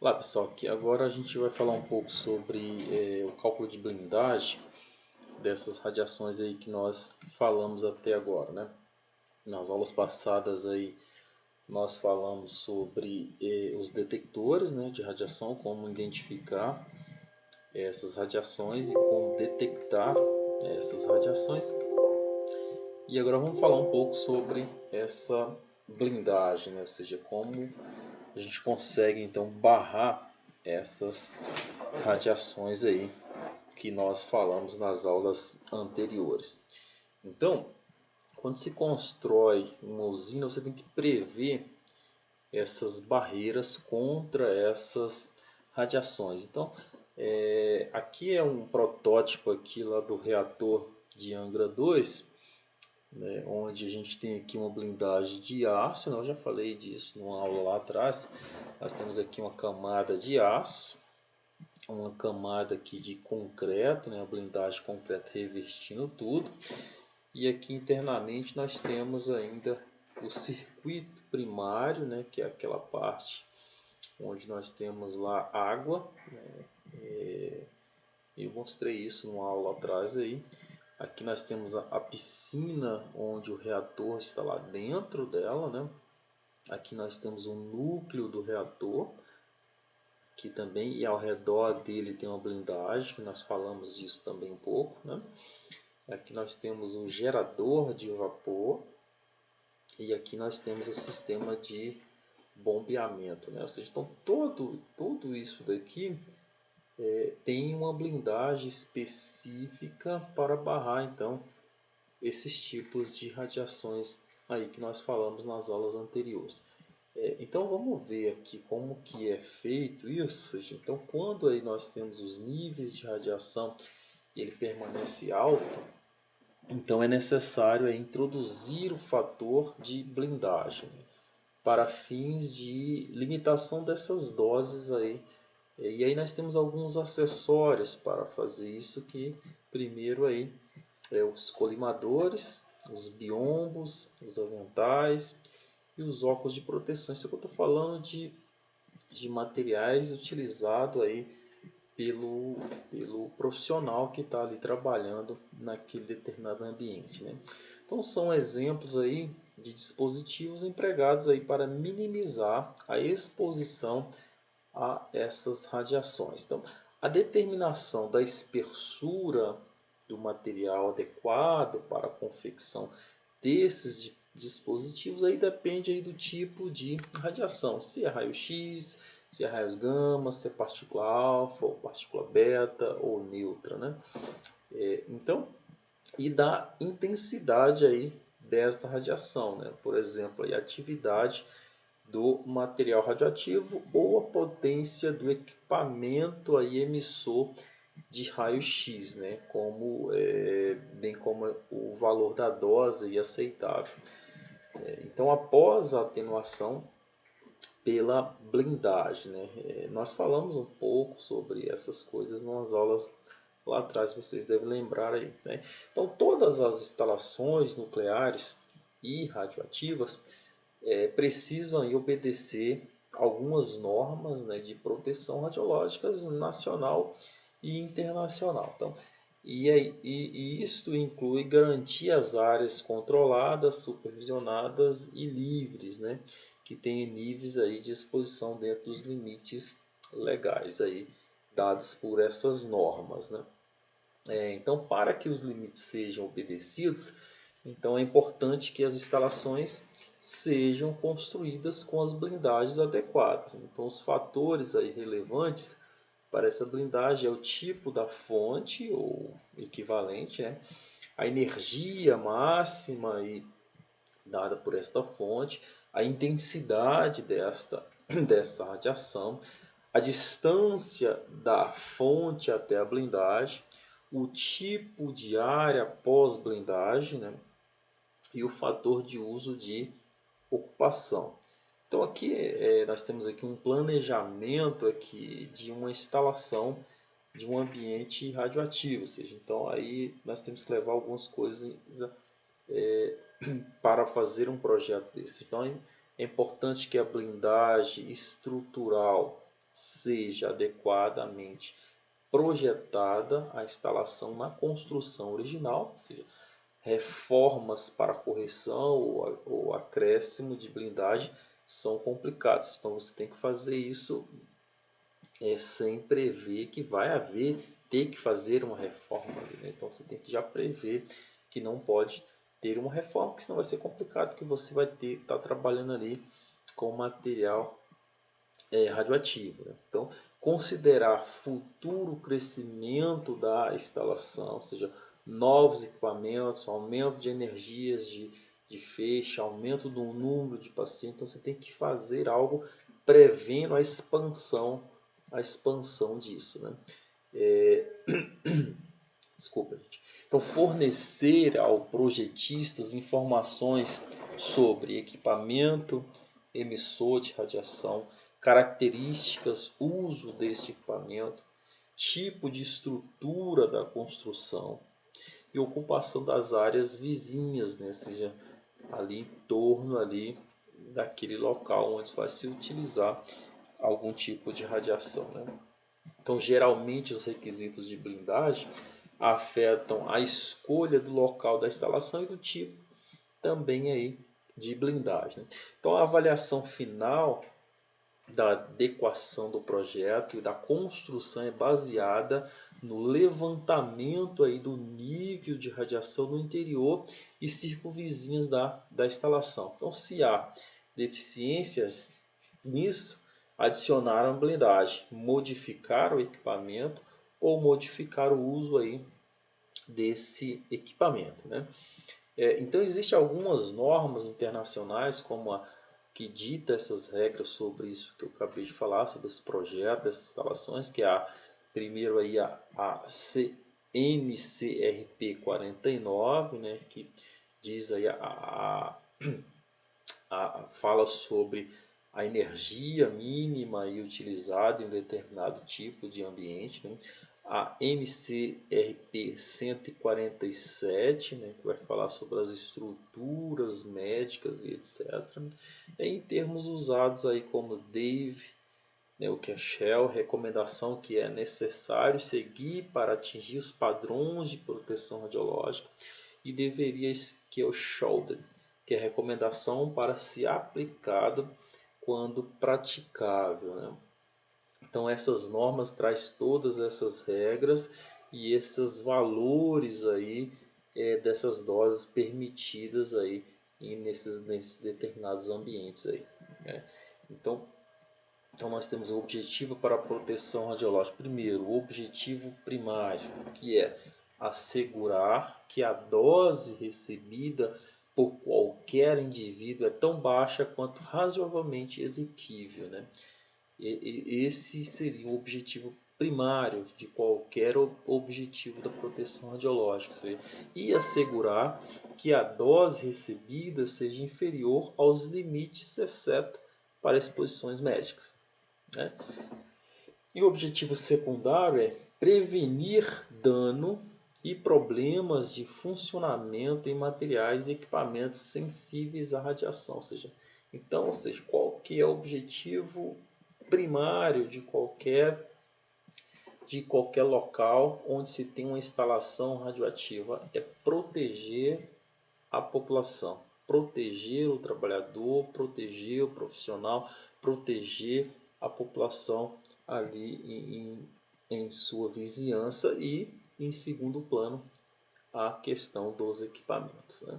Olá pessoal, aqui agora a gente vai falar um pouco sobre o cálculo de blindagem dessas radiações aí que nós falamos até agora, né? Nas aulas passadas aí nós falamos sobre os detectores, né, de radiação, como identificar essas radiações e como detectar essas radiações. E agora vamos falar um pouco sobre essa blindagem, né? Ou seja, como a gente consegue então barrar essas radiações aí que nós falamos nas aulas anteriores. Então, quando se constrói uma usina, você tem que prever essas barreiras contra essas radiações. Então, aqui é um protótipo aqui lá do reator de Angra 2, né, onde a gente tem aqui uma blindagem de aço. Eu já falei disso numa aula lá atrás. Nós temos aqui uma camada de aço, uma camada aqui de concreto, né, a blindagem de concreto revestindo tudo. E aqui internamente nós temos ainda o circuito primário, né, que é aquela parte onde nós temos lá água, né, eu mostrei isso numa aula atrás aí. Aqui nós temos a piscina onde o reator está lá dentro dela, né? Aqui nós temos o núcleo do reator, aqui também, e ao redor dele tem uma blindagem, que nós falamos disso também um pouco, né? Aqui nós temos o gerador de vapor e aqui nós temos o sistema de bombeamento, né? Ou seja, então tudo isso daqui tem uma blindagem específica para barrar então esses tipos de radiações aí que nós falamos nas aulas anteriores. Então vamos ver aqui como que é feito isso. Então quando aí nós temos os níveis de radiação e ele permanece alto, então é necessário introduzir o fator de blindagem para fins de limitação dessas doses aí. E aí nós temos alguns acessórios para fazer isso, que primeiro aí os colimadores, os biombos, os aventais e os óculos de proteção. Isso que eu estou falando de materiais utilizados aí pelo profissional que está ali trabalhando naquele determinado ambiente, né? Então são exemplos aí de dispositivos empregados aí para minimizar a exposição a essas radiações. Então, a determinação da espessura do material adequado para a confecção desses dispositivos aí depende aí do tipo de radiação, se é raio-x, se é raios gama, se é partícula alfa ou partícula beta ou neutra, né? Então, e da intensidade aí desta radiação, né? Por exemplo, a atividade do material radioativo ou a potência do equipamento aí emissor de raio-x, né? Bem como o valor da dose aceitável. Então, após a atenuação pela blindagem, né? Nós falamos um pouco sobre essas coisas nas aulas lá atrás, vocês devem lembrar aí, né? Então, todas as instalações nucleares e radioativas precisam obedecer algumas normas, né, de proteção radiológicas nacional e internacional. Então, e isto inclui garantir as áreas controladas, supervisionadas e livres, né, que tenham níveis aí de exposição dentro dos limites legais aí dados por essas normas, né? Então, para que os limites sejam obedecidos, então é importante que as instalações sejam construídas com as blindagens adequadas. Então, os fatores aí relevantes para essa blindagem é o tipo da fonte ou equivalente, né? A energia máxima aí dada por esta fonte, a intensidade dessa radiação, a distância da fonte até a blindagem, o tipo de área pós-blindagem, né? E o fator de uso de ocupação. Então aqui nós temos aqui um planejamento aqui de uma instalação de um ambiente radioativo, ou seja, então aí nós temos que levar algumas coisas para fazer um projeto desse. Então é importante que a blindagem estrutural seja adequadamente projetada a instalação na construção original, ou seja, reformas para correção ou acréscimo de blindagem são complicados. Então você tem que fazer isso sem prever que vai ter que fazer uma reforma ali, né? Então você tem que já prever que não pode ter uma reforma, porque senão vai ser complicado, porque você vai estar trabalhando ali com material radioativo, né? Então, considerar futuro crescimento da instalação, ou seja, novos equipamentos, aumento de energias de feixe, aumento do número de pacientes. Então, você tem que fazer algo prevendo a expansão disso, né? Desculpa, gente. Então, fornecer ao projetistas informações sobre equipamento, emissor de radiação, características, uso deste equipamento, tipo de estrutura da construção e ocupação das áreas vizinhas, né? Ou seja, ali em torno ali daquele local onde vai se utilizar algum tipo de radiação, né? Então, geralmente, os requisitos de blindagem afetam a escolha do local da instalação e do tipo também aí de blindagem, né? Então, a avaliação final da adequação do projeto e da construção é baseada no levantamento aí do nível de radiação no interior e circunvizinhos da instalação. Então, se há deficiências nisso, adicionar a blindagem, modificar o equipamento ou modificar o uso aí desse equipamento, né? Então existem algumas normas internacionais como a que dita essas regras sobre isso que eu acabei de falar, sobre esse projeto, essas instalações, que é primeiro aí a NCRP 49, né, que diz aí fala sobre a energia mínima e utilizada em determinado tipo de ambiente, né? A NCRP 147, né, que vai falar sobre as estruturas médicas e etc. Em termos usados aí como Dave, né, o que é Shell, recomendação que é necessário seguir para atingir os padrões de proteção radiológica, e deveria que é o Shoulder, que é recomendação para ser aplicado quando praticável, né? Então essas normas traz todas essas regras e esses valores aí dessas doses permitidas aí nesses determinados ambientes aí, né? Então nós temos o objetivo para a proteção radiológica. Primeiro, o objetivo primário, que é assegurar que a dose recebida por qualquer indivíduo é tão baixa quanto razoavelmente exequível, né? Esse seria o objetivo primário de qualquer objetivo da proteção radiológica, e assegurar que a dose recebida seja inferior aos limites, exceto para exposições médicas, né? E o objetivo secundário é prevenir dano e problemas de funcionamento em materiais e equipamentos sensíveis à radiação. Ou seja, qual que é o objetivo primário de qualquer local onde se tem uma instalação radioativa? É proteger a população, proteger o trabalhador, proteger o profissional, proteger a população ali em sua vizinhança e, em segundo plano, a questão dos equipamentos, né?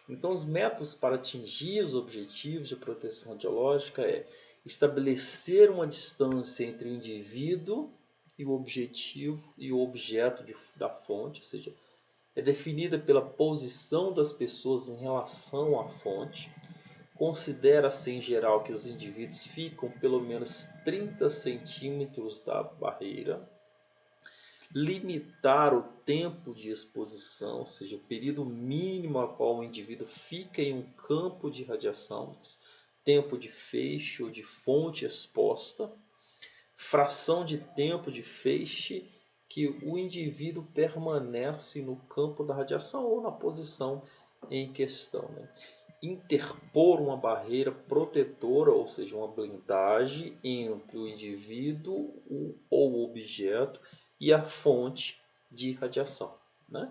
Então, os métodos para atingir os objetivos de proteção radiológica é estabelecer uma distância entre o indivíduo e o objetivo e o objeto da fonte, ou seja, é definida pela posição das pessoas em relação à fonte. Considera-se em geral que os indivíduos ficam pelo menos 30 centímetros da barreira. Limitar o tempo de exposição, ou seja, o período mínimo a qual o indivíduo fica em um campo de radiação, tempo de feixe ou de fonte exposta, fração de tempo de feixe que o indivíduo permanece no campo da radiação ou na posição em questão, né? interpor uma barreira protetora, ou seja, uma blindagem entre o indivíduo ou o objeto e a fonte de radiação, né?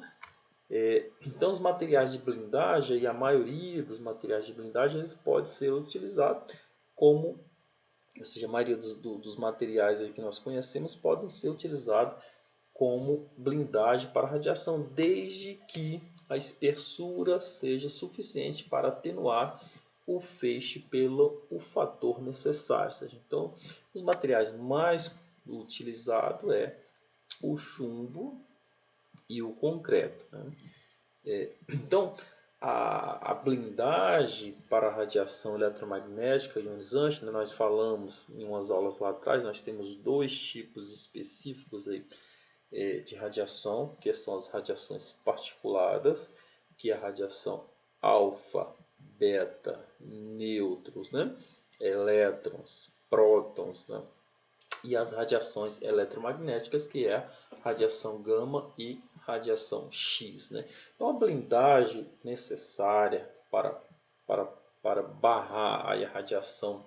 Então os materiais de blindagem, e a maioria dos materiais de blindagem, eles podem ser utilizados como, ou seja, a maioria dos materiais aí que nós conhecemos podem ser utilizados como blindagem para radiação, desde que a espessura seja suficiente para atenuar o feixe pelo o fator necessário. Ou seja, então, os materiais mais utilizados é o chumbo e o concreto, né? Então, a blindagem para a radiação eletromagnética ionizante, né, nós falamos em umas aulas lá atrás, nós temos dois tipos específicos aí, de radiação, que são as radiações particuladas, que é a radiação alfa, beta, nêutrons, né, elétrons, prótons, né, e as radiações eletromagnéticas, que é a radiação gama e radiação X, né? Então a blindagem necessária para, para barrar a radiação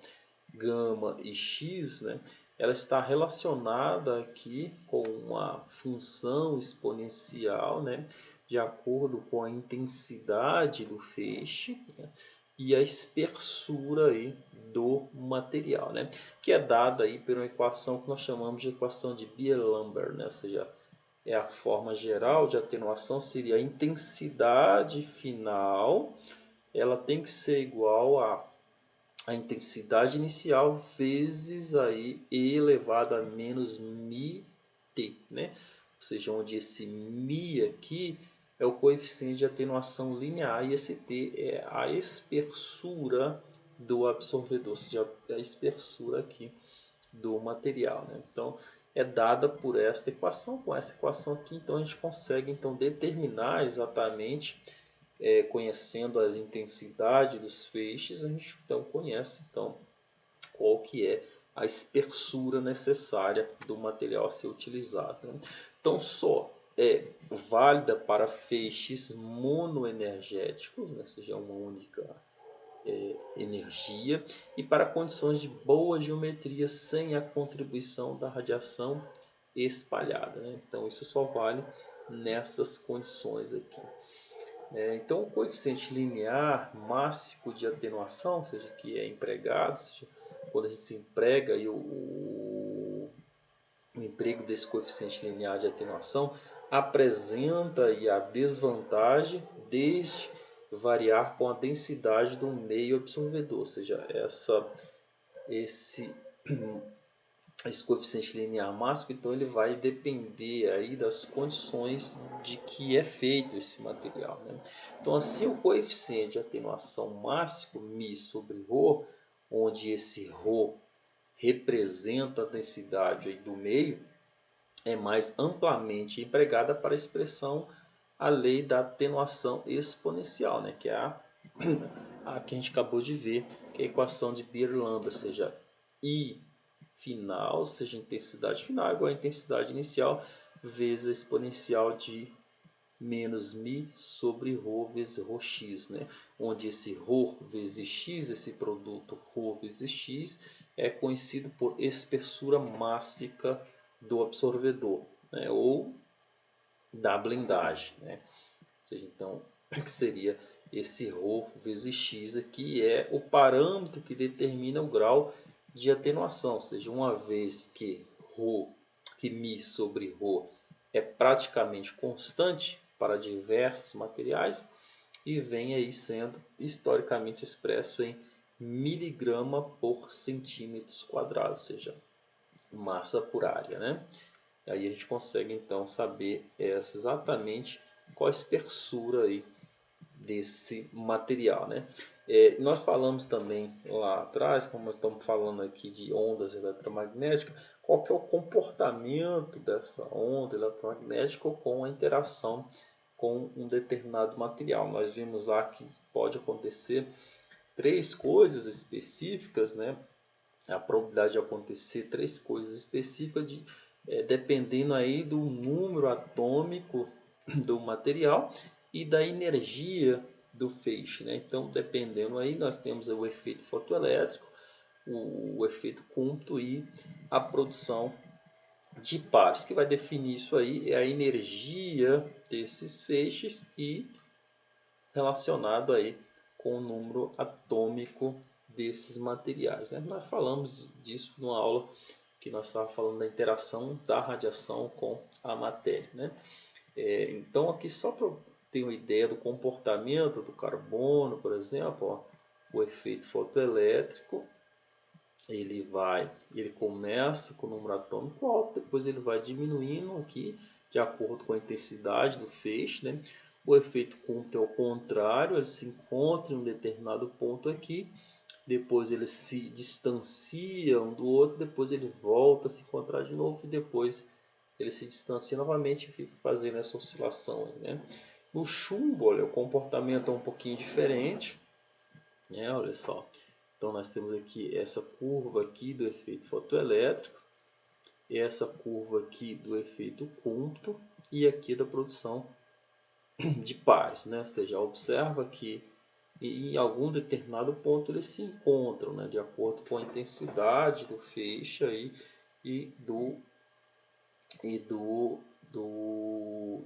gama e X, né? Ela está relacionada aqui com uma função exponencial, né? De acordo com a intensidade do feixe, né? E a espessura aí do material, né? Que é dada aí por uma equação que nós chamamos de equação de Beer-Lambert, né? Ou seja, é a forma geral de atenuação, seria a intensidade final, ela tem que ser igual a intensidade inicial vezes aí e elevado a menos μt, né? Ou seja, onde esse μ aqui é o coeficiente de atenuação linear e esse t é a espessura do absorvedor, ou seja, a espessura aqui do material, né? Então é dada por esta equação. Com essa equação aqui, então a gente consegue então determinar exatamente, conhecendo as intensidades dos feixes, a gente então conhece então qual que é a espessura necessária do material a ser utilizado, né? Então só é válida para feixes monoenergéticos, né? Seja uma única energia, e para condições de boa geometria sem a contribuição da radiação espalhada, né? Então isso só vale nessas condições aqui. Então o coeficiente linear máximo de atenuação, ou seja, que é empregado, ou seja, quando a gente se emprega e o emprego desse coeficiente linear de atenuação apresenta aí a desvantagem desde variar com a densidade do meio absorvedor, ou seja, esse esse coeficiente linear máximo, então ele vai depender aí das condições de que é feito esse material, né? Então assim o coeficiente de atenuação máximo μ sobre ρ, onde esse ρ representa a densidade aí do meio, é mais amplamente empregada para a expressão a lei da atenuação exponencial, né? Que é a que a gente acabou de ver, que é a equação de Beer-Lambert, ou seja, I final, ou seja, intensidade final igual a intensidade inicial vezes a exponencial de menos μ sobre ρ vezes ρx, né? Onde esse ρ vezes x, esse produto ρ vezes x, é conhecido por espessura mássica do absorvedor, né? Ou da blindagem, né? Ou seja, então, que seria esse ρ vezes x aqui é o parâmetro que determina o grau de atenuação, ou seja, uma vez que μ sobre ρ é praticamente constante para diversos materiais e vem aí sendo historicamente expresso em miligrama por centímetros quadrados, ou seja, massa por área, né? Aí a gente consegue então saber exatamente qual a espessura aí desse material, né? Nós falamos também lá atrás, como nós estamos falando aqui de ondas eletromagnéticas, qual que é o comportamento dessa onda eletromagnética com a interação com um determinado material. Nós vimos lá que pode acontecer três coisas específicas, né? A probabilidade de acontecer três coisas específicas dependendo aí do número atômico do material e da energia do feixe, né? Então, dependendo aí, nós temos o efeito fotoelétrico, o efeito Compton e a produção de pares. Que vai definir isso aí é a energia desses feixes e relacionado aí com o número atômico desses materiais, né? Nós falamos disso numa aula que nós estávamos falando da interação da radiação com a matéria, né? Então aqui só para ter uma ideia do comportamento do carbono, por exemplo, ó, o efeito fotoelétrico, ele começa com o número atômico alto, depois ele vai diminuindo aqui de acordo com a intensidade do feixe, né? O efeito Compton é o contrário, ele se encontra em um determinado ponto aqui, depois ele se distancia um do outro, depois ele volta a se encontrar de novo e depois ele se distancia novamente e fica fazendo essa oscilação aí, né? No chumbo, olha, o comportamento é um pouquinho diferente, né? Olha só. Então nós temos aqui essa curva aqui do efeito fotoelétrico, essa curva aqui do efeito Compton e aqui da produção de pares, né? Você já observa que em algum determinado ponto eles se encontram, né? De acordo com a intensidade do feixe aí e do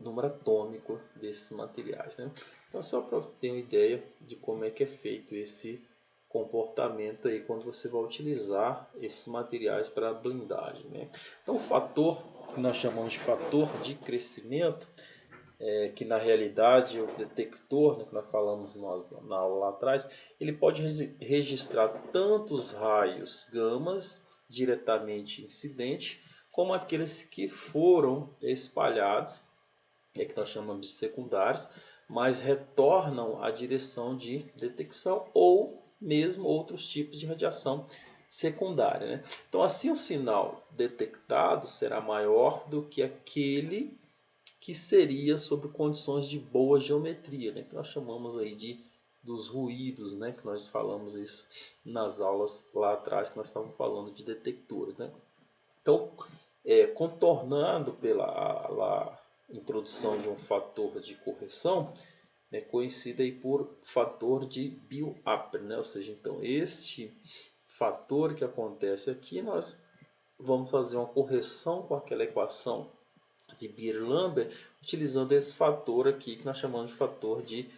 número atômico desses materiais, né? Então só para ter uma ideia de como é que é feito esse comportamento aí quando você vai utilizar esses materiais para blindagem, né? Então o fator que nós chamamos de fator de crescimento, que na realidade o detector, né, que nós falamos na aula lá atrás, ele pode registrar tanto os raios gamas diretamente incidentes, como aqueles que foram espalhados, que nós chamamos de secundários, mas retornam à direção de detecção ou mesmo outros tipos de radiação secundária, né? Então assim o sinal detectado será maior do que aquele que seria sob condições de boa geometria, né? Que nós chamamos aí dos ruídos, né? Que nós falamos isso nas aulas lá atrás, que nós estávamos falando de detectores, né? Então, contornando pela introdução de um fator de correção, né, conhecido aí por fator de Biot-Apert, né? Ou seja, então este fator que acontece aqui, nós vamos fazer uma correção com aquela equação de Beer-Lambert, utilizando esse fator aqui que nós chamamos de fator de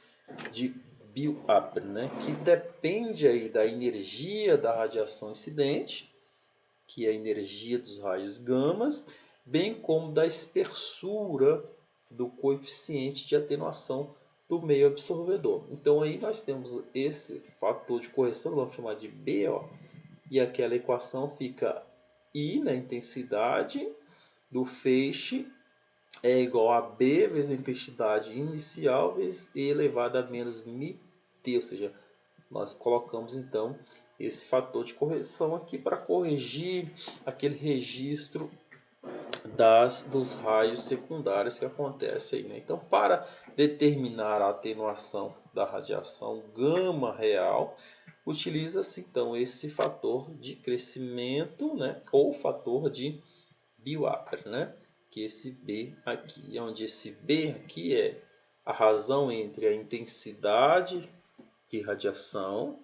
Biot-Apert, né? Que depende aí da energia da radiação incidente, que é a energia dos raios gamas, bem como da espessura do coeficiente de atenuação do meio absorvedor. Então aí nós temos esse fator de correção, vamos chamar de B, ó, e aquela equação fica I, na intensidade do feixe, é igual a B vezes a intensidade inicial vezes E elevado a menos μt, ou seja, nós colocamos então esse fator de correção aqui para corrigir aquele registro dos raios secundários que acontece aí, né? Então, para determinar a atenuação da radiação gama real, utiliza-se então esse fator de crescimento, né? Ou fator de Biot-Apert, né? Que esse B aqui, onde esse B aqui é a razão entre a intensidade de radiação,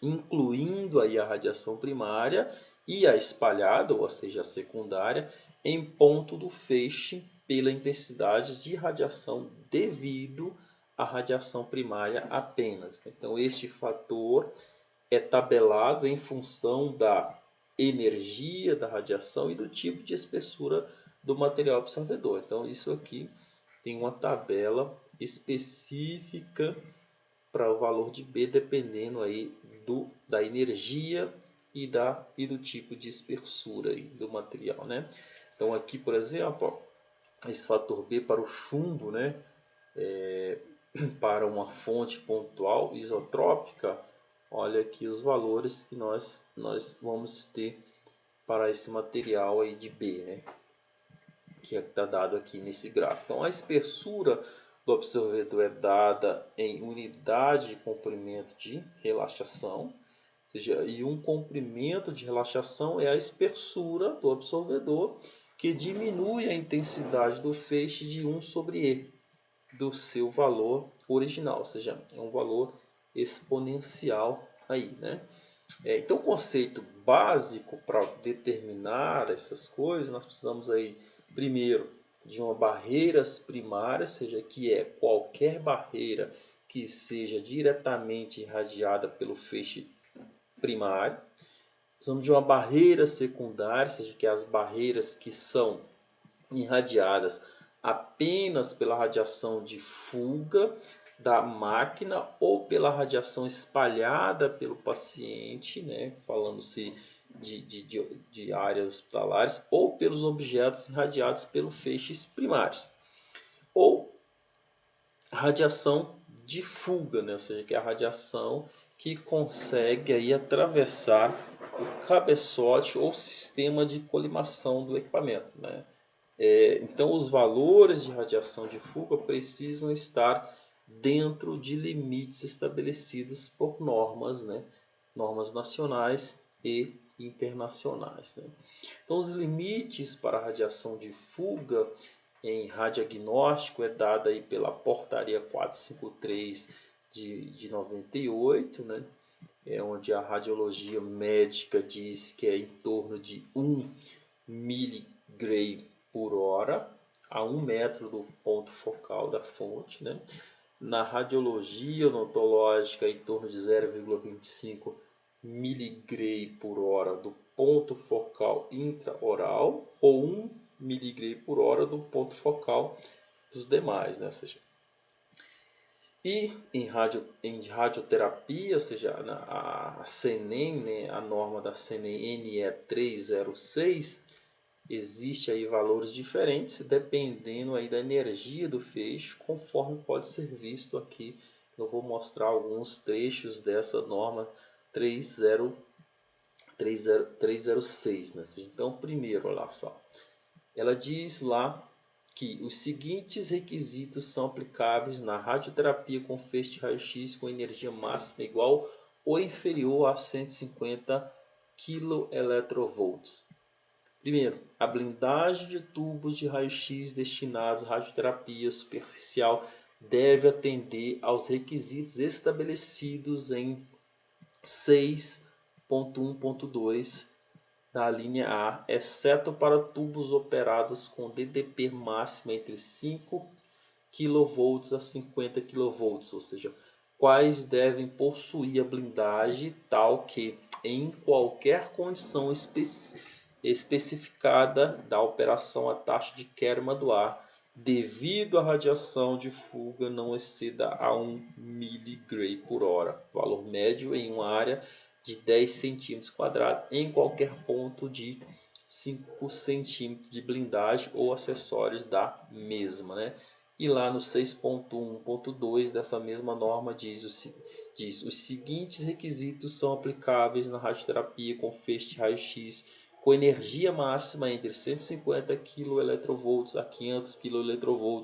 incluindo aí a radiação primária e a espalhada, ou seja, a secundária, em ponto do feixe pela intensidade de radiação devido à radiação primária apenas. Então este fator é tabelado em função da energia da radiação e do tipo de espessura do material absorvedor. Então isso aqui tem uma tabela específica para o valor de B, dependendo aí da energia e do tipo de espessura aí do material, né? Então aqui, por exemplo, ó, esse fator B para o chumbo, né? Para uma fonte pontual isotrópica, olha aqui os valores que nós vamos ter para esse material aí de B, né? Que está dado aqui nesse gráfico. Então a espessura do absorvedor é dada em unidade de comprimento de relaxação, ou seja, e um comprimento de relaxação é a espessura do absorvedor, que diminui a intensidade do feixe de 1 sobre E. do seu valor original, ou seja, é um valor exponencial aí, né? Então, o conceito básico para determinar essas coisas, nós precisamos aí, primeiro, de uma barreira primária, ou seja, que é qualquer barreira que seja diretamente irradiada pelo feixe primário. Precisamos de uma barreira secundária, ou seja, que é as barreiras que são irradiadas apenas pela radiação de fuga da máquina ou pela radiação espalhada pelo paciente, né? Falando-se de áreas hospitalares, ou pelos objetos irradiados pelos feixes primários, ou radiação de fuga, né? Ou seja, que é a radiação que consegue aí atravessar o cabeçote ou sistema de colimação do equipamento, né? Então, os valores de radiação de fuga precisam estar dentro de limites estabelecidos por normas, né? Normas nacionais e internacionais, né? Então, os limites para a radiação de fuga em radiagnóstico é dada aí pela Portaria 453 de 98, né? Onde a radiologia médica diz que é em torno de 1 miligray por hora a 1 metro do ponto focal da fonte, né? Na radiologia odontológica, em torno de 0,25 miligray por hora do ponto focal intraoral ou 1 miligray por hora do ponto focal dos demais, né? Ou seja, e em radioterapia, ou seja, a CNEM, né, a norma da CNEM NE 306, existe aí valores diferentes dependendo aí da energia do feixe, conforme pode ser visto aqui. Eu vou mostrar alguns trechos dessa norma 306, né? Então, primeiro, olha só, ela diz lá que os seguintes requisitos são aplicáveis na radioterapia com feixe de raio-x com energia máxima igual ou inferior a 150 kV. Primeiro, a blindagem de tubos de raio-x destinados à radioterapia superficial deve atender aos requisitos estabelecidos em 6.1.2 da linha A, exceto para tubos operados com DDP máxima entre 5 kV a 50 kV, ou seja, quais devem possuir a blindagem tal que, em qualquer condição especificada da operação, a taxa de queima do ar devido à radiação de fuga não exceda a 1 miligray por hora, valor médio em uma área de 10 centímetros quadrados em qualquer ponto de 5 centímetros de blindagem ou acessórios da mesma, né? E lá no 6.1.2 dessa mesma norma diz os seguintes requisitos são aplicáveis na radioterapia com feixe de raio-x com energia máxima entre 150 kV a 500 kV.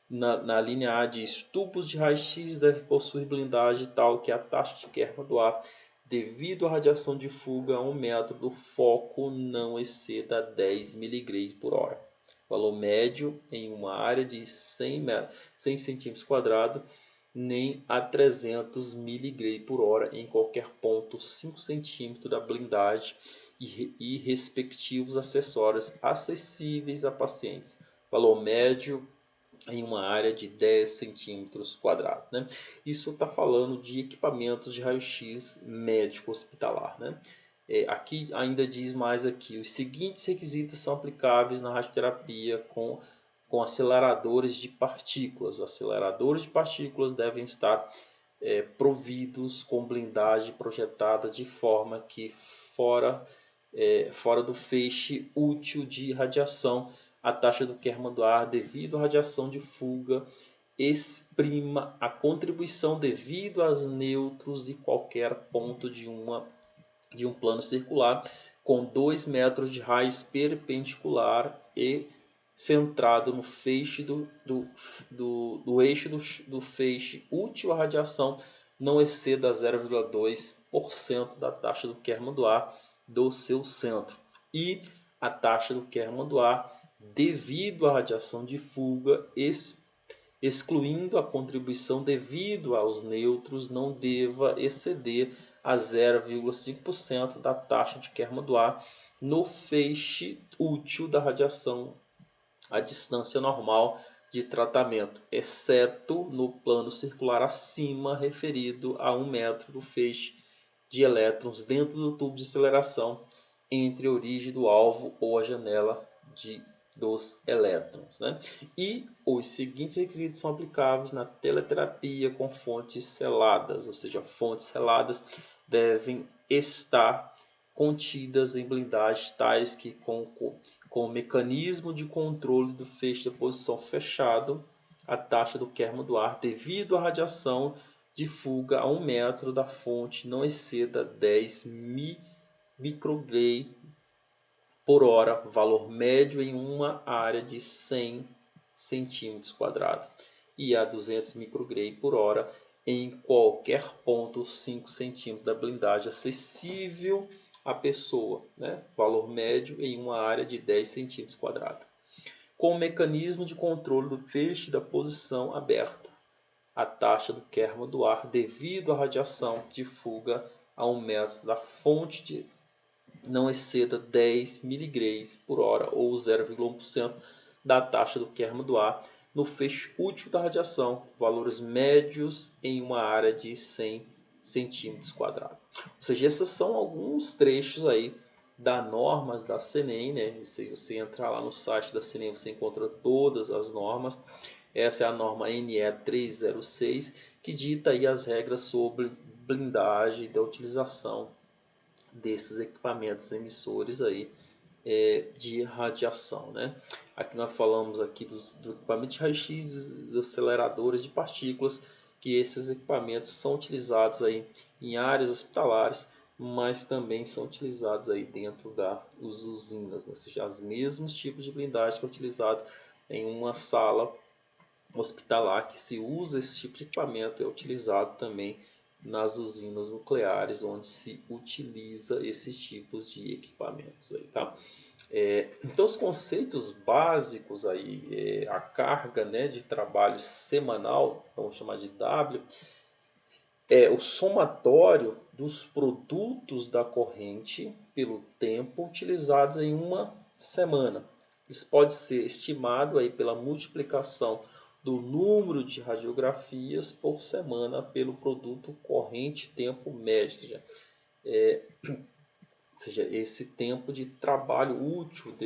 Na linha A diz tubos de raio-x devem possuir blindagem tal que a taxa de queima do ar devido à radiação de fuga a 1 metro do foco não exceda 10 mg por hora. Valor médio em uma área de 100 cm², nem a 300 mg por hora em qualquer ponto 5 cm da blindagem e respectivos acessórios acessíveis a pacientes. Valor médio em uma área de 10 centímetros quadrados, né? Isso está falando de equipamentos de raio-x médico hospitalar, né? Aqui ainda diz mais aqui, os seguintes requisitos são aplicáveis na radioterapia com aceleradores de partículas. Aceleradores de partículas devem estar providos com blindagem projetada de forma que fora do feixe útil de radiação a taxa do queima do ar devido à radiação de fuga exprima a contribuição devido aos nêutrons e qualquer ponto de um plano circular com 2 metros de raiz perpendicular e centrado no feixe do eixo do feixe útil à radiação não exceda 0,2% da taxa do queima do ar do seu centro e a taxa do queima do ar devido à radiação de fuga excluindo a contribuição devido aos nêutrons, não deva exceder a 0,5% da taxa de queima do ar no feixe útil da radiação à distância normal de tratamento, exceto no plano circular acima referido a 1 metro do feixe de elétrons dentro do tubo de aceleração entre a origem do alvo ou a janela dos elétrons. Né? E os seguintes requisitos são aplicáveis na teleterapia com fontes seladas, ou seja, fontes seladas devem estar contidas em blindagens tais que com o mecanismo de controle do feixe de posição fechado, a taxa do queima do ar devido à radiação de fuga a 1 metro da fonte não exceda 10 microgray por hora, valor médio em uma área de 100 centímetros quadrados, e a 200 microgray por hora em qualquer ponto 5 centímetros da blindagem acessível à pessoa, né? Valor médio em uma área de 10 centímetros quadrados. Com o mecanismo de controle do feixe da posição aberta, a taxa do queima do ar devido à radiação de fuga a 1 metro da fonte não exceda 10 miligrays por hora ou 0,1% da taxa do queima do ar no feixe útil da radiação, valores médios em uma área de 100 centímetros quadrados. Ou seja, esses são alguns trechos aí das normas da CNEM, né? Se você entrar lá no site da CNEM, você encontra todas as normas. Essa é a norma NE 306, que dita aí as regras sobre blindagem da utilização desses equipamentos emissores aí de radiação, né? Aqui nós falamos aqui do equipamento de raio-x, dos aceleradores de partículas, que esses equipamentos são utilizados aí em áreas hospitalares, mas também são utilizados aí dentro das usinas, né? Ou seja, os mesmos tipos de blindagem que é utilizado em uma sala hospitalar, que se usa esse tipo de equipamento, é utilizado também nas usinas nucleares, onde se utiliza esses tipos de equipamentos aí, tá? Então os conceitos básicos aí, a carga, né, de trabalho semanal, vamos chamar de W, é o somatório dos produtos da corrente pelo tempo utilizados em uma semana. Isso pode ser estimado aí pela multiplicação do número de radiografias por semana pelo produto corrente tempo médio, ou seja, esse tempo de trabalho útil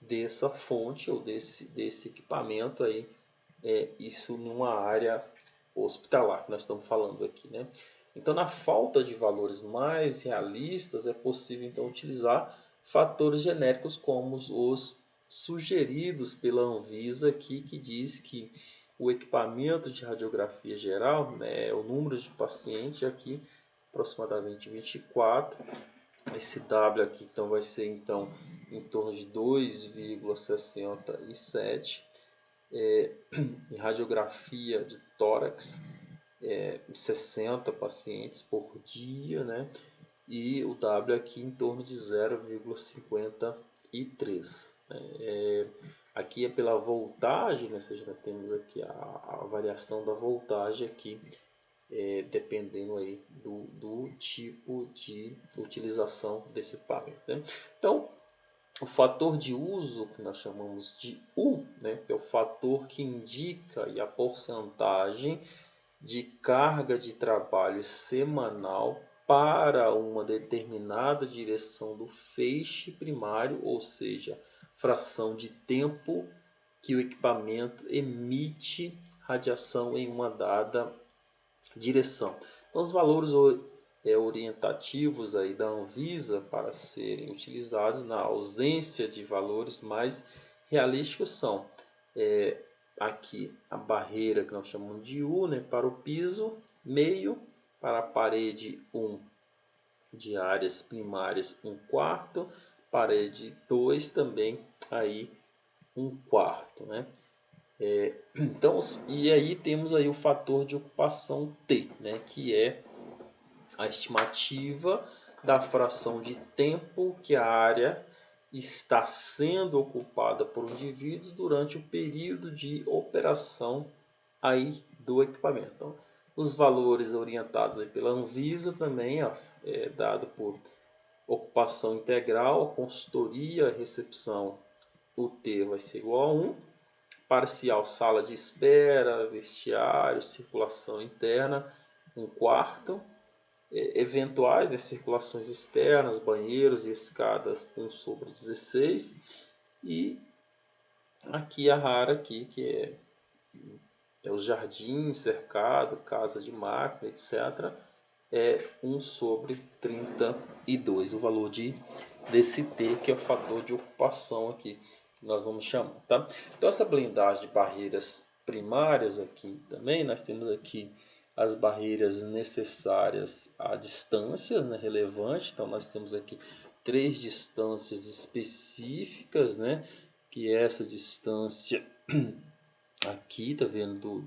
dessa fonte ou desse equipamento aí, isso numa área hospitalar que nós estamos falando aqui, né? Então, na falta de valores mais realistas, é possível então utilizar fatores genéricos como os sugeridos pela Anvisa aqui, que diz que o equipamento de radiografia geral, né, o número de pacientes aqui, aproximadamente 24. Esse W aqui então vai ser então em torno de 2,67. Em radiografia de tórax, 60 pacientes por dia, né? E o W aqui em torno de 0,53. Aqui é pela voltagem, né? Ou seja, nós temos aqui a variação da voltagem aqui, dependendo aí do tipo de utilização desse equipamento, né? Então, o fator de uso, que nós chamamos de U, né, que é o fator que indica a porcentagem de carga de trabalho semanal para uma determinada direção do feixe primário, ou seja, fração de tempo que o equipamento emite radiação em uma dada direção. Então, os valores orientativos aí da Anvisa para serem utilizados na ausência de valores mais realísticos são aqui a barreira que nós chamamos de U, né, para o piso, meio para a parede 1 de áreas primárias 1/4, parede 2 também aí 1/4, né? Então, e aí temos aí o fator de ocupação T, né, que é a estimativa da fração de tempo que a área está sendo ocupada por indivíduos durante o período de operação aí do equipamento. Então, os valores orientados aí pela Anvisa também ó, é dado por ocupação integral, consultoria, recepção, o T vai ser igual a 1, parcial sala de espera, vestiário, circulação interna, 1/4, eventuais, né, circulações externas, banheiros e escadas 1/16, e aqui a rara aqui, que é os jardins, cercado, casa de máquina, etc., é 1/32, o valor desse T, que é o fator de ocupação aqui, que nós vamos chamar. Tá? Então, essa blindagem de barreiras primárias aqui também, nós temos aqui as barreiras necessárias a distâncias, né, relevantes. Então, nós temos aqui 3 distâncias específicas, né, que é essa distância aqui, tá vendo,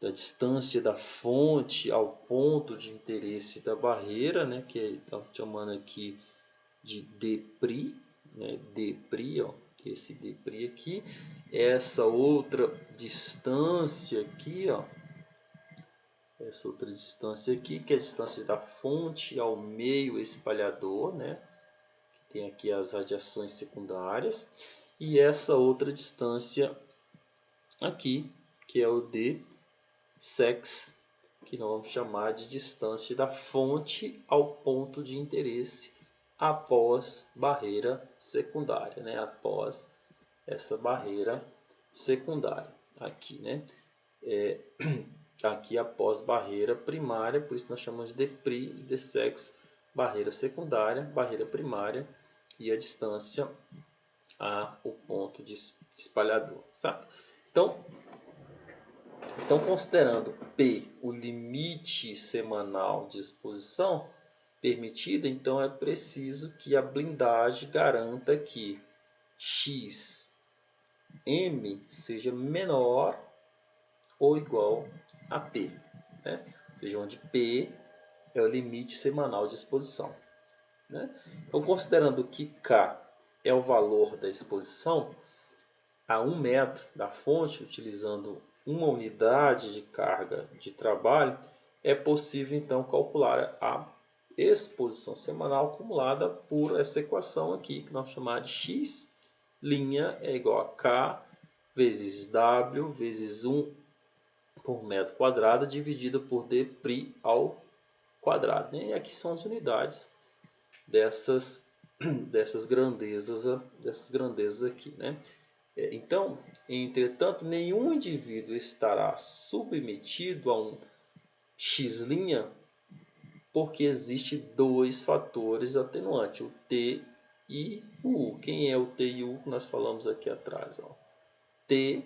da distância da fonte ao ponto de interesse da barreira, né, que estamos chamando aqui de dPri, né, dPri, ó, esse dPri aqui, essa outra distância aqui, ó, essa outra distância aqui, que é a distância da fonte ao meio espalhador, né, que tem aqui as radiações secundárias, e essa outra distância aqui, que é o dSex, que nós vamos chamar de distância da fonte ao ponto de interesse após barreira secundária, né? Após essa barreira secundária aqui, né? Aqui após barreira primária, por isso nós chamamos de dPri e dSex, barreira secundária, barreira primária e a distância ao ponto de espalhador, certo? Então, considerando P o limite semanal de exposição permitida, então é preciso que a blindagem garanta que X M seja menor ou igual a P, né? Ou seja, onde P é o limite semanal de exposição, né? Então, considerando que K é o valor da exposição a 1 metro da fonte, utilizando uma unidade de carga de trabalho, é possível então calcular a exposição semanal acumulada por essa equação aqui, que nós chamamos de x' é igual a K vezes W vezes 1 por metro quadrado dividido por dPri ao quadrado. E aqui são as unidades dessas grandezas aqui, né? Então, entretanto, nenhum indivíduo estará submetido a um x', porque existe 2 fatores atenuantes, o T e o U. Quem é o T e o U que nós falamos aqui atrás? Ó. T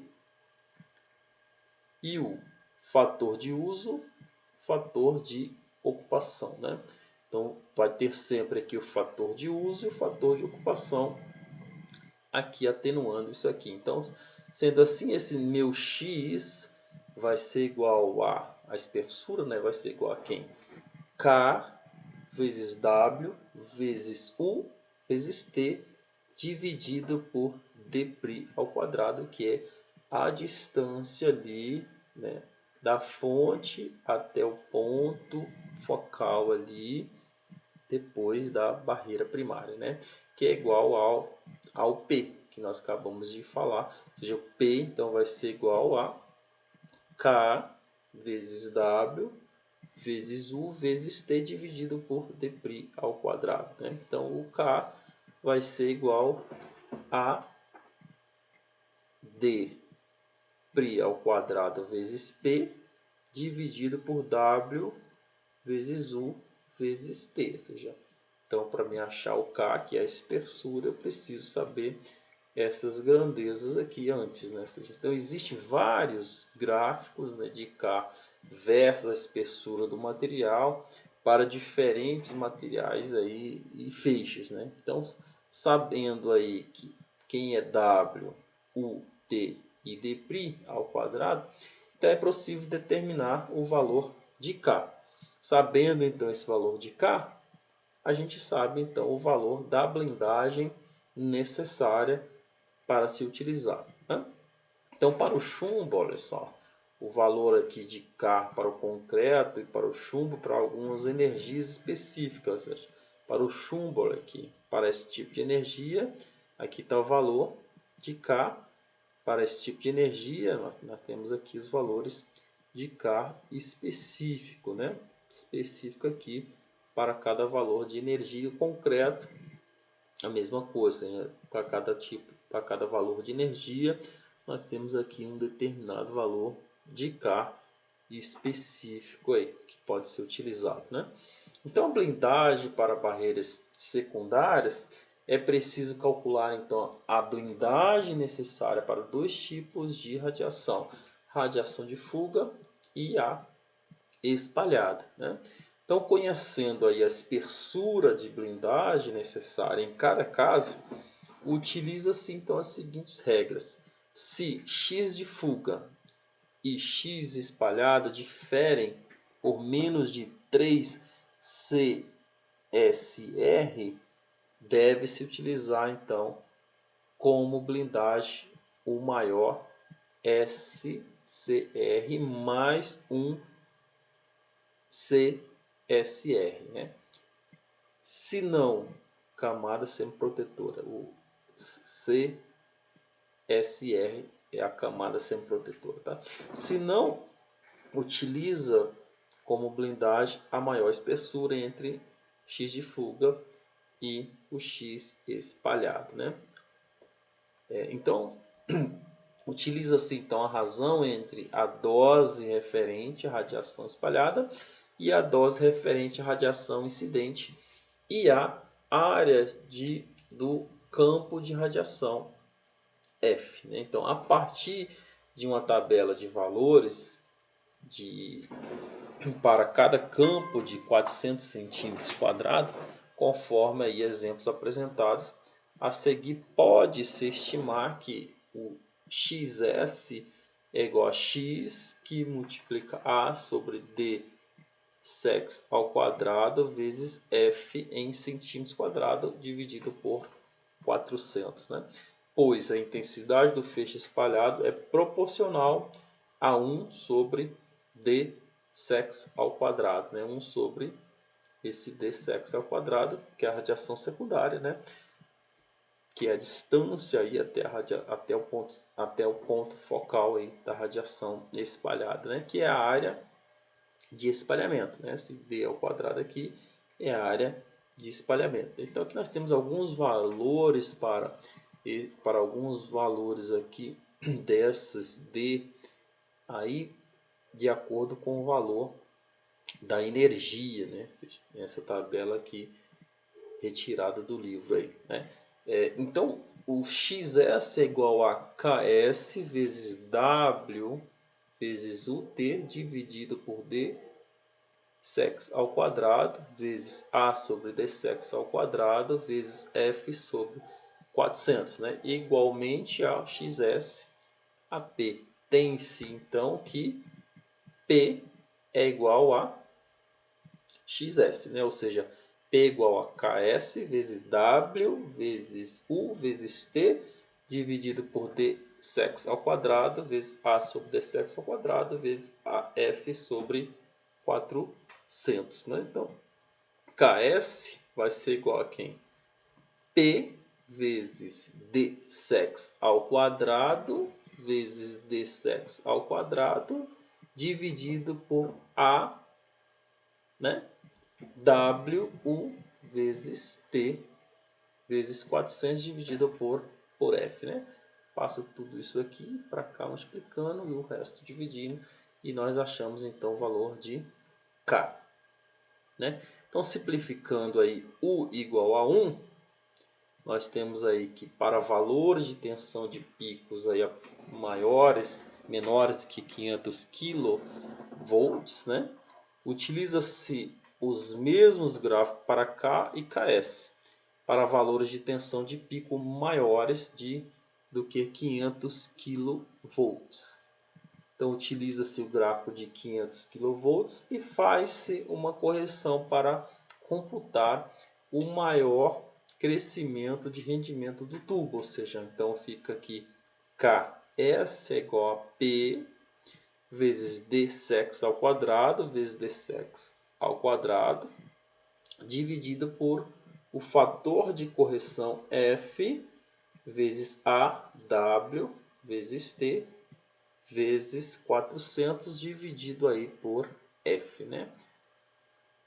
e U. Fator de uso, fator de ocupação, né? Então, vai ter sempre aqui o fator de uso e o fator de ocupação aqui atenuando isso aqui. Então, sendo assim, esse meu x vai ser igual a espessura, né? Vai ser igual a quem? K vezes W vezes U vezes T dividido por dPri ao quadrado, que é a distância ali, né, da fonte até o ponto focal ali, depois da barreira primária, né? Que é igual ao P, que nós acabamos de falar. Ou seja, o P então vai ser igual a K vezes W vezes U vezes T dividido por dPri ao quadrado, né? Então, o K vai ser igual a dPri ao quadrado vezes P dividido por W vezes U vezes T. Ou seja, então, para me achar o K, que é a espessura, eu preciso saber essas grandezas aqui antes, né? Então, existem vários gráficos, né, de K versus a espessura do material para diferentes materiais aí e feixes, né? Então, sabendo aí que quem é W, U, T e dPri ao quadrado, então é possível determinar o valor de K. Sabendo então esse valor de K, a gente sabe então o valor da blindagem necessária para se utilizar, né? Então, para o chumbo, olha só, o valor aqui de K para o concreto e para o chumbo para algumas energias específicas. Ou seja, para o chumbo, olha aqui, para esse tipo de energia, aqui está o valor de K. Para esse tipo de energia, nós temos aqui os valores de K específico, né? Específico aqui para cada valor de energia. O concreto, a mesma coisa, né? Para cada tipo, para cada valor de energia, nós temos aqui um determinado valor de K específico aí, que pode ser utilizado, né? Então, a blindagem para barreiras secundárias é preciso calcular então a blindagem necessária para dois tipos de radiação: radiação de fuga e a espalhada, né? Então, conhecendo aí a espessura de blindagem necessária em cada caso, utiliza-se então as seguintes regras: se x de fuga e x espalhada diferem por menos de 3 CSR, deve-se utilizar então como blindagem o maior SCR mais um CSR, né? Se não, camada semiprotetora. O CSR é a camada semiprotetora, tá? Se não, utiliza como blindagem a maior espessura entre X de fuga e o X espalhado, né? Então, utiliza-se então a razão entre a dose referente à radiação espalhada e a dose referente à radiação incidente e a área do campo de radiação F, né? Então, a partir de uma tabela de valores para cada campo de 400 centímetros quadrados, conforme aí exemplos apresentados, a seguir pode-se estimar que o XS é igual a X que multiplica A sobre D sex ao quadrado vezes F em centímetros quadrados dividido por 400, né? Pois a intensidade do feixe espalhado é proporcional a 1 sobre D sex ao quadrado, né? 1 sobre esse D sex ao quadrado, que é a radiação secundária, né? Que é a distância aí até o ponto focal aí da radiação espalhada, né? Que é a área de espalhamento, né? Esse D ao quadrado aqui é a área de espalhamento. Então aqui nós temos alguns valores para alguns valores aqui dessas D aí de acordo com o valor da energia, né? Essa tabela aqui retirada do livro aí, né? Então o XS é igual a KS vezes W vezes UT dividido por D sex ao quadrado vezes A sobre D sex ao quadrado vezes F sobre 400, né? Igualmente ao XS a P. Tem-se então que P é igual a XS, né? Ou seja, P igual a KS vezes W vezes U vezes T dividido por D sex ao quadrado vezes A sobre D sex ao quadrado vezes AF sobre 400, né? Então, KS vai ser igual a quem? P vezes D sex ao quadrado vezes D sex ao quadrado dividido por A, né? WU vezes T vezes 400 dividido por F, né? Passa tudo isso aqui para cá multiplicando e o resto dividindo e nós achamos então o valor de K, né? Então simplificando aí U igual a 1, nós temos aí que para valores de tensão de picos aí menores que 500 kV, né? Utiliza-se os mesmos gráficos para K e KS, para valores de tensão de pico maiores do que 500 kV. Então utiliza-se o gráfico de 500 kV e faz-se uma correção para computar o maior crescimento de rendimento do tubo, ou seja, então fica aqui K S é igual a P vezes dsex ao quadrado vezes dsex ao quadrado dividido por o fator de correção F vezes A, W vezes T vezes 400 dividido aí por F, né?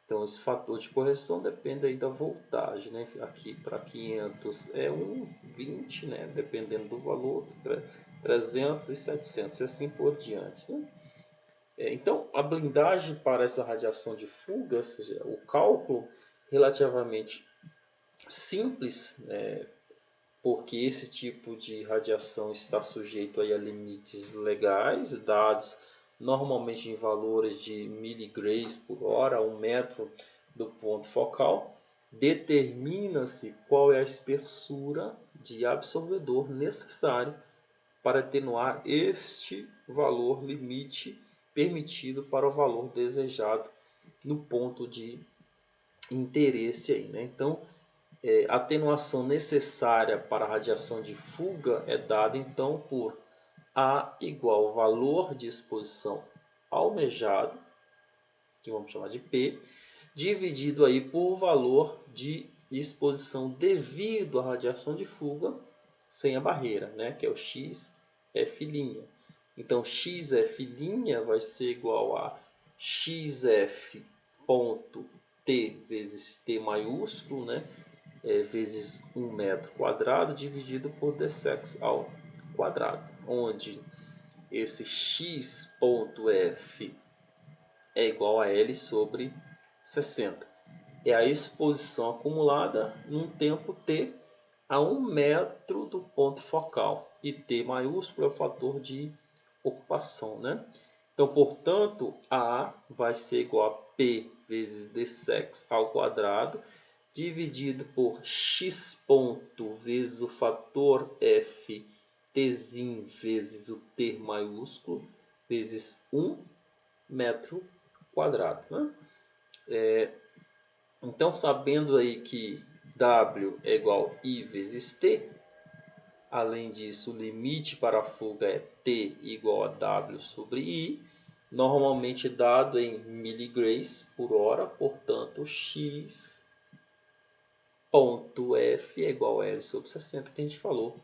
Então esse fator de correção depende aí da voltagem, né? Aqui para 500 é 1,20, né? Dependendo do valor, 300 e 700 e assim por diante, né? Então a blindagem para essa radiação de fuga, ou seja, o cálculo relativamente simples, porque esse tipo de radiação está sujeito aí a limites legais, dados normalmente em valores de miligrays por hora, 1 metro do ponto focal. Determina-se qual é a espessura de absorvedor necessário para atenuar este valor limite permitido para o valor desejado no ponto de interesse aí, né? Então, a atenuação necessária para a radiação de fuga é dada então por A igual ao valor de exposição almejado, que vamos chamar de P, dividido aí por valor de exposição devido à radiação de fuga sem a barreira, né? Que é o XF'. Então XF' vai ser igual a XF ponto T vezes T maiúsculo, né? Vezes 1 metro quadrado dividido por dsex ao quadrado, onde esse x ponto f é igual a L sobre 60. É a exposição acumulada num tempo t a 1 metro do ponto focal. E t maiúsculo é o fator de ocupação, né? Então, portanto, A vai ser igual a P vezes dsex ao quadrado dividido por x ponto vezes o fator f tzinho vezes o t maiúsculo vezes 1 metro quadrado, né? Então, sabendo aí que W é igual a I vezes T, além disso, o limite para a fuga é T igual a W sobre I, normalmente dado em miligrays por hora, portanto, X ponto F é igual a L sobre 60, que a gente falou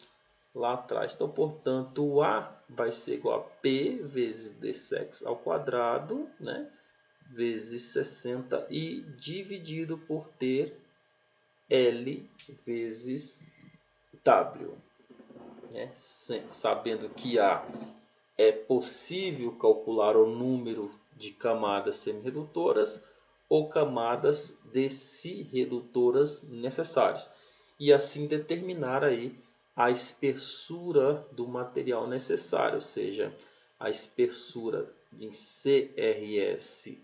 lá atrás. Então, portanto, o A vai ser igual a P vezes dsex ao quadrado, né? Vezes 60 e dividido por ter L vezes W. Né? Sabendo que A é possível calcular o número de camadas semiredutoras ou camadas deciredutoras necessárias e assim determinar aí a espessura do material necessário, ou seja, a espessura de CRS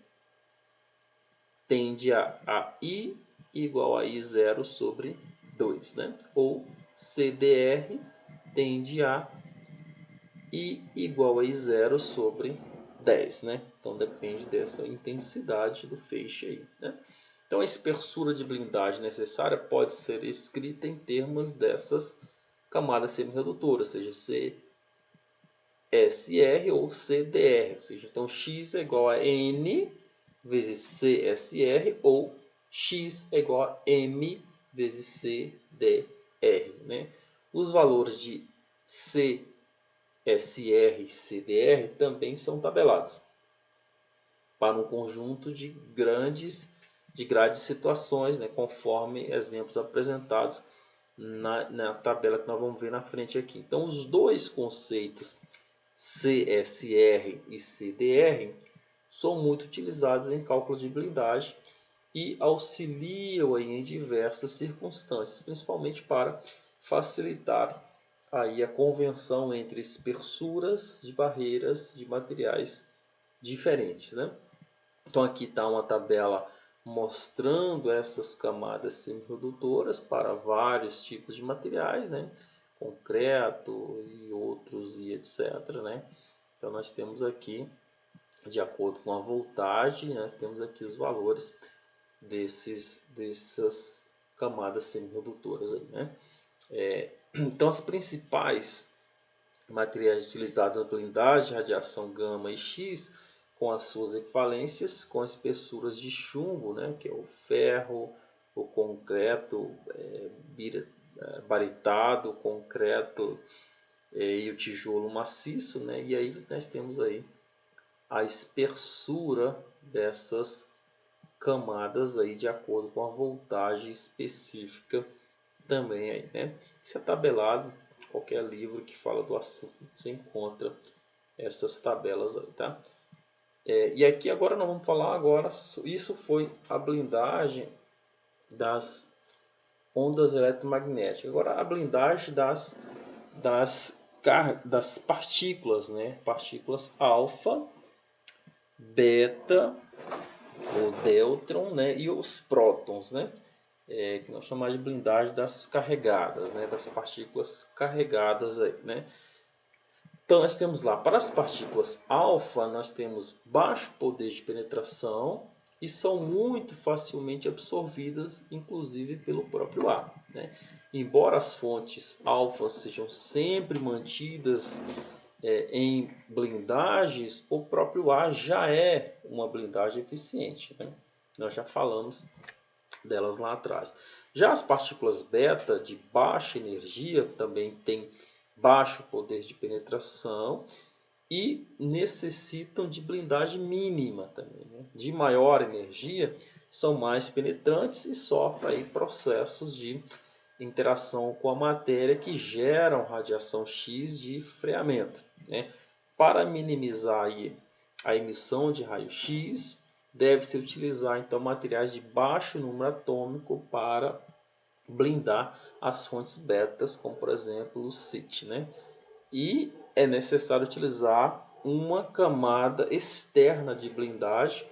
tende a I igual a I0 sobre 2, né? Ou CDR tende a I igual a I0 sobre 10, né? Então depende dessa intensidade do feixe aí, né? Então a espessura de blindagem necessária pode ser escrita em termos dessas camadas semiredutoras, seja CSR ou CDR, ou seja, então X é igual a N vezes CSR ou X é igual a M vezes CDR, né? Os valores de CSR e CDR também são tabelados para um conjunto de grandes situações, né, conforme exemplos apresentados na tabela que nós vamos ver na frente aqui. Então, os dois conceitos CSR e CDR são muito utilizados em cálculo de blindagem e auxiliam aí em diversas circunstâncias, principalmente para facilitar aí a convenção entre espessuras de barreiras de materiais diferentes, né? Então aqui está uma tabela mostrando essas camadas semicondutoras para vários tipos de materiais, né? Concreto e outros e etc, né? Então nós temos aqui, de acordo com a voltagem, nós temos aqui os valores dessas camadas semicondutoras aí, né? Então as principais materiais utilizados na blindagem, radiação gama e X, com as suas equivalências, com espessuras de chumbo, né, que é o ferro, o concreto baritado, o concreto e o tijolo maciço, né, e aí nós temos aí a espessura dessas camadas aí de acordo com a voltagem específica também aí, né? Isso é tabelado, qualquer livro que fala do assunto você encontra essas tabelas aí, tá? E aqui agora nós vamos falar agora, isso foi a blindagem das ondas eletromagnéticas. Agora a blindagem das partículas, né? Partículas alfa, beta, o nêutron, né? E os prótons, né? Que nós chamamos de blindagem das carregadas, né? Das partículas carregadas aí, né? Então nós temos lá, para as partículas alfa, nós temos baixo poder de penetração e são muito facilmente absorvidas, inclusive pelo próprio ar, né? Embora as fontes alfa sejam sempre mantidas em blindagens, o próprio ar já é uma blindagem eficiente, né? Nós já falamos delas lá atrás. Já as partículas beta de baixa energia também têm baixo poder de penetração e necessitam de blindagem mínima também, né? De maior energia são mais penetrantes e sofrem aí processos de interação com a matéria que geram radiação X de freamento, né? Para minimizar aí a emissão de raio-x, deve-se utilizar então materiais de baixo número atômico para blindar as fontes betas, como por exemplo o CIT, né? E é necessário utilizar uma camada externa de blindagem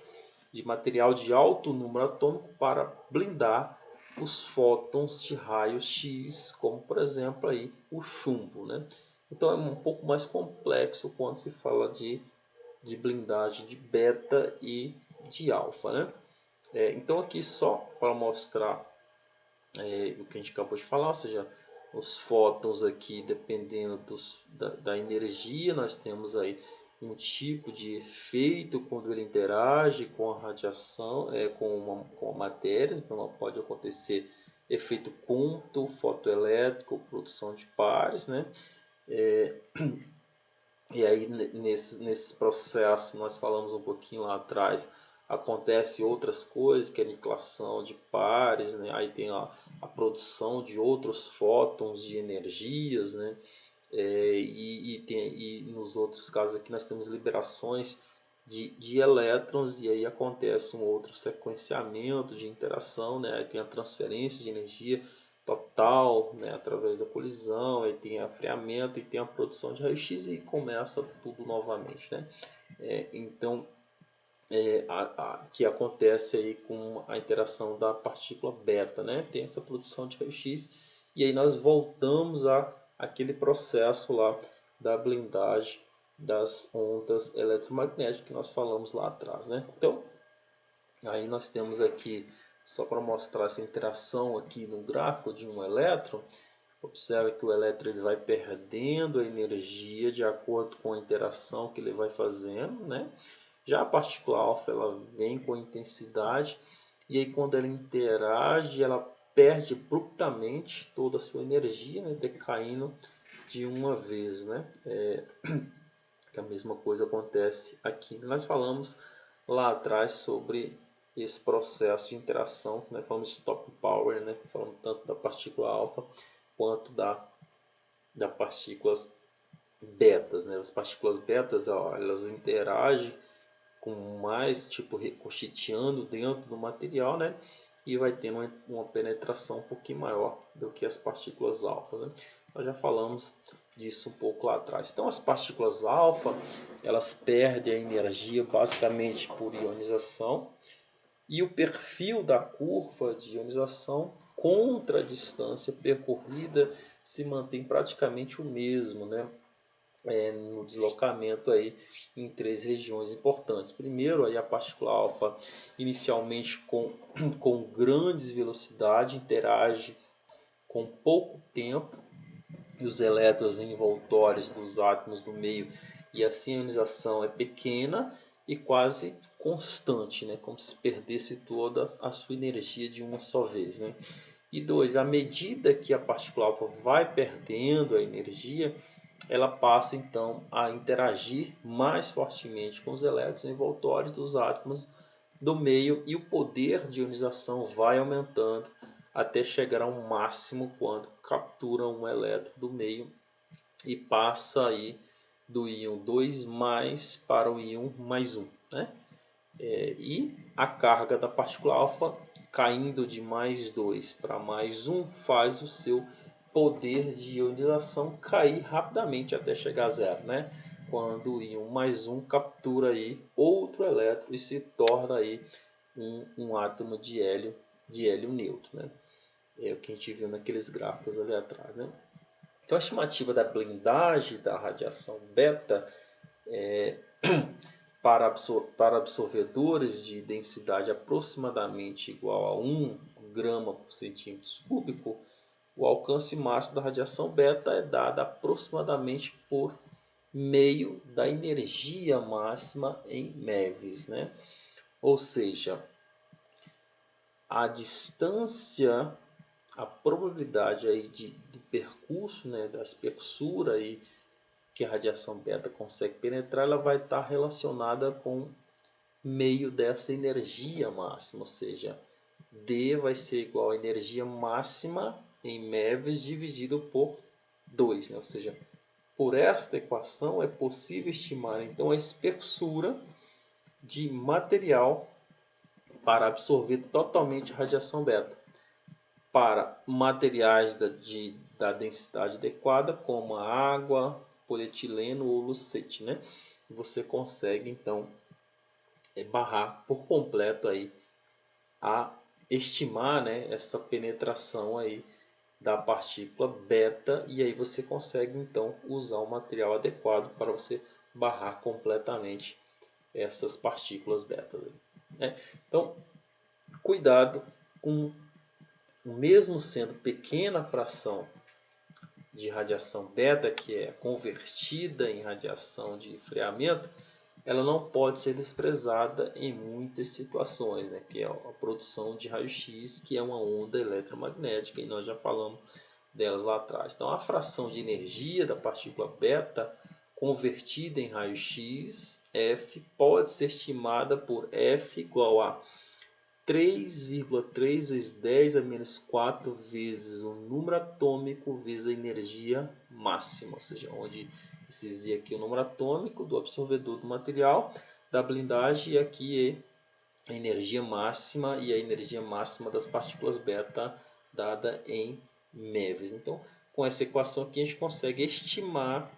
de material de alto número atômico para blindar os fótons de raio X, como por exemplo aí o chumbo, né? Então é um pouco mais complexo quando se fala de blindagem de beta e de alfa, né? Então aqui só para mostrar o que a gente acabou de falar, ou seja, os fótons aqui dependendo da energia, nós temos aí um tipo de efeito quando ele interage com a radiação, com a matéria, então pode acontecer efeito Compton, fotoelétrico, produção de pares, né? E aí nesse processo nós falamos um pouquinho lá atrás, acontece outras coisas, que é a aniquilação de pares, né? Aí tem a produção de outros fótons de energias, né? E nos outros casos aqui nós temos liberações de elétrons e aí acontece um outro sequenciamento de interação, né? Aí tem a transferência de energia total, né? Através da colisão, aí tem afiamento e tem a produção de raio-x e começa tudo novamente, né? Então que acontece aí com a interação da partícula beta, né? Tem essa produção de raio-x e aí nós voltamos a aquele processo lá da blindagem das ondas eletromagnéticas que nós falamos lá atrás, né? Então aí nós temos aqui, só para mostrar essa interação aqui no gráfico de um elétron. Observe que o elétron ele vai perdendo a energia de acordo com a interação que ele vai fazendo, né? Já a partícula alfa ela vem com intensidade e aí quando ela interage ela perde abruptamente toda a sua energia, né? Decaindo de uma vez, né? Que a mesma coisa acontece aqui. Nós falamos lá atrás sobre esse processo de interação, né? Falamos de stop power, né? Falamos tanto da partícula alfa quanto das partículas betas, né? As partículas betas, ó, elas interagem com mais tipo ricocheteando dentro do material, né? E vai tendo uma penetração um pouquinho maior do que as partículas alfas, né? Nós já falamos disso um pouco lá atrás. Então as partículas alfa, elas perdem a energia basicamente por ionização e o perfil da curva de ionização contra a distância percorrida se mantém praticamente o mesmo, né? No deslocamento aí em três regiões importantes. Primeiro, aí a partícula alfa inicialmente com grandes velocidades interage com pouco tempo e os elétrons envoltórios dos átomos do meio, e assim a ionização é pequena e quase constante, né? Como se perdesse toda a sua energia de uma só vez, né? E dois, à medida que a partícula alfa vai perdendo a energia, ela passa então a interagir mais fortemente com os elétrons envoltórios dos átomos do meio, e o poder de ionização vai aumentando até chegar a um máximo quando captura um elétron do meio e passa aí do íon 2 mais para o íon mais 1, né? E a carga da partícula alfa caindo de mais 2 para mais 1 faz o seu poder de ionização cair rapidamente até chegar a zero, né? Quando o íon mais 1 captura aí outro elétron e se torna aí um átomo de hélio neutro, né? É o que a gente viu naqueles gráficos ali atrás, né? Então a estimativa da blindagem da radiação beta para absorvedores de densidade aproximadamente igual a 1 grama por centímetro cúbico, o alcance máximo da radiação beta é dado aproximadamente por meio da energia máxima em MeVs, né? Ou seja, a distância, a probabilidade aí do percurso, né, da espessura aí que a radiação beta consegue penetrar, ela vai estar relacionada com meio dessa energia máxima, ou seja, D vai ser igual a energia máxima em MeVs dividido por 2, né? Ou seja, por esta equação é possível estimar então a espessura de material para absorver totalmente a radiação beta. Para materiais da densidade adequada, como a água, polietileno ou lucete, né? Você consegue então barrar por completo aí a estimar, né, essa penetração aí da partícula beta, e aí você consegue então usar o material adequado para você barrar completamente essas partículas betas aí, né? Então, cuidado com, mesmo sendo pequena fração de radiação beta que é convertida em radiação de freamento, ela não pode ser desprezada em muitas situações, né? Que é a produção de raio-x, que é uma onda eletromagnética, e nós já falamos delas lá atrás. Então, a fração de energia da partícula beta convertida em raio-x, F, pode ser estimada por F igual a 3,3 vezes 10 a menos 4 vezes o número atômico vezes a energia máxima, ou seja, onde esse Z aqui é o número atômico do absorvedor do material, da blindagem, e aqui é a energia máxima, e a energia máxima das partículas beta dada em MeVs. Então, com essa equação aqui a gente consegue estimar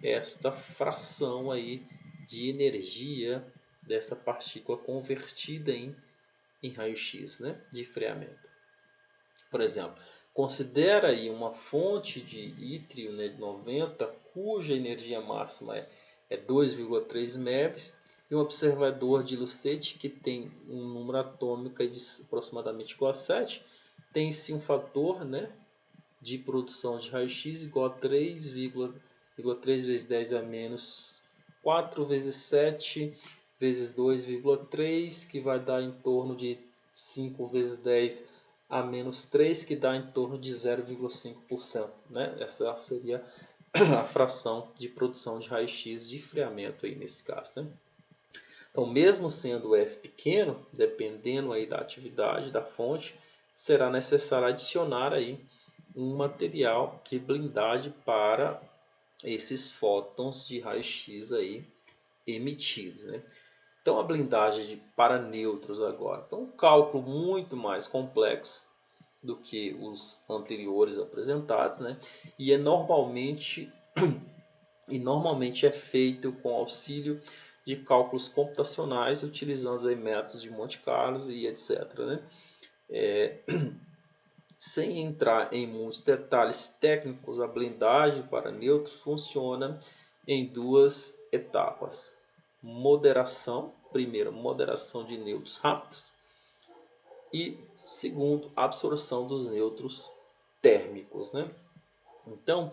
esta fração aí de energia dessa partícula convertida em raio-x, né, de freamento. Por exemplo, considera aí uma fonte de ítrio, né, de 90, cuja energia máxima é 2,3 MeVs, e um observador de lucete que tem um número atômico de aproximadamente igual a 7, tem-se um fator, né, de produção de raio-x igual a 3,3 vezes 10 a menos 4 vezes 7 vezes 2,3, que vai dar em torno de 5 vezes 10 a menos 3, que dá em torno de 0,5%, né? Essa seria a fração de produção de raio-x de freamento aí nesse caso, né? Então, mesmo sendo o F pequeno, dependendo aí da atividade da fonte, será necessário adicionar aí um material de blindagem para esses fótons de raio-x aí emitidos, né? Então, a blindagem para nêutrons agora. Então, um cálculo muito mais complexo do que os anteriores apresentados, né? E normalmente é feito com auxílio de cálculos computacionais, utilizando aí métodos de Monte Carlo e etc., né? Sem entrar em muitos detalhes técnicos, a blindagem para nêutrons funciona em duas etapas. Moderação, primeiro, moderação de nêutrons rápidos, e segundo, absorção dos nêutrons térmicos, né? Então,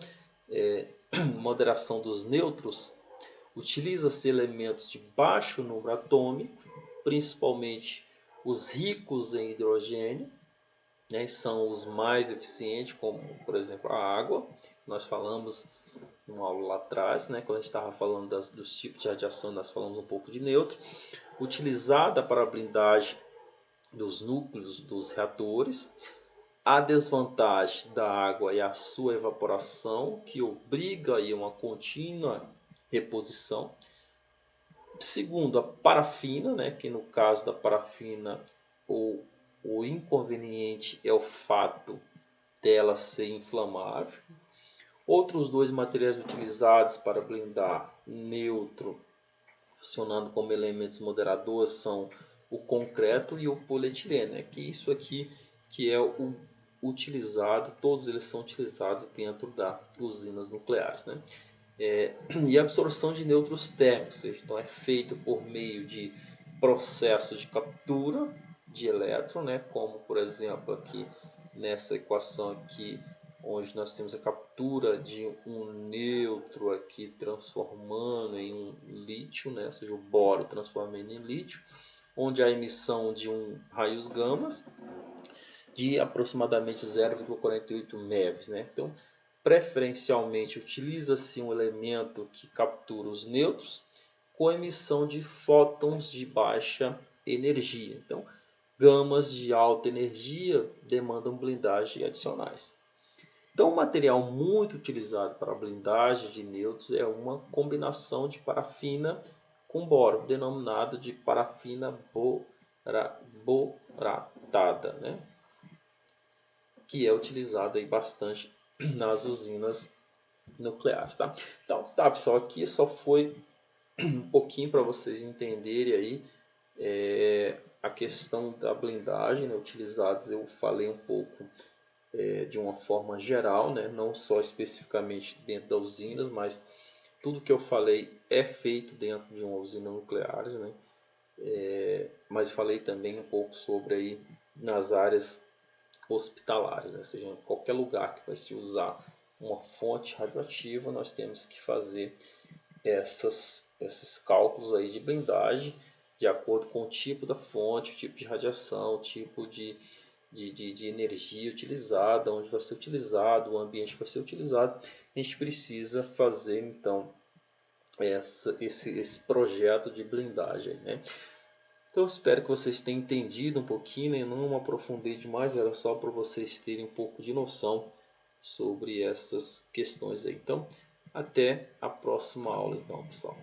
moderação dos nêutrons, utiliza-se elementos de baixo número atômico, principalmente os ricos em hidrogênio, né, são os mais eficientes, como por exemplo a água. Nós falamos numa aula lá atrás, né, quando a gente estava falando dos tipos de radiação, nós falamos um pouco de nêutron, utilizada para a blindagem dos núcleos dos reatores. A desvantagem da água é a sua evaporação, que obriga a uma contínua reposição. Segundo, a parafina, né, que no caso da parafina o inconveniente é o fato dela ser inflamável. Outros dois materiais utilizados para blindar nêutron, funcionando como elementos moderadores, são o concreto e o polietileno, né? Que isso aqui que é o utilizado, todos eles são utilizados dentro das usinas nucleares, né? E a absorção de nêutrons térmicos, ou seja, então é feito por meio de processos de captura de elétron, né? Como por exemplo aqui nessa equação aqui, onde nós temos a captura de um nêutron aqui transformando em um lítio, né? Ou seja, o boro transformando em lítio, onde a emissão de raios gamas de aproximadamente 0,48 MeV, né? Então, preferencialmente utiliza-se um elemento que captura os nêutrons com emissão de fótons de baixa energia. Então, gamas de alta energia demandam blindagem adicionais. Então, um material muito utilizado para blindagem de nêutrons é uma combinação de parafina com boro, denominada de parafina boratada, né? Que é utilizada aí bastante nas usinas nucleares, tá? Então, tá, pessoal, aqui só foi um pouquinho para vocês entenderem aí a questão da blindagem, né, utilizados. Eu falei um pouco de uma forma geral, né, não só especificamente dentro das usinas, mas tudo que eu falei é feito dentro de uma usina nuclear, né? Mas falei também um pouco sobre aí nas áreas hospitalares, né? Ou seja, em qualquer lugar que vai se usar uma fonte radioativa, nós temos que fazer esses cálculos aí de blindagem de acordo com o tipo da fonte, o tipo de radiação, o tipo de energia utilizada, onde vai ser utilizado, o ambiente vai ser utilizado. A gente precisa fazer então esse projeto de blindagem, né? Então eu espero que vocês tenham entendido um pouquinho, né? Não me aprofundei demais, era só para vocês terem um pouco de noção sobre essas questões aí. Então, até a próxima aula então, pessoal.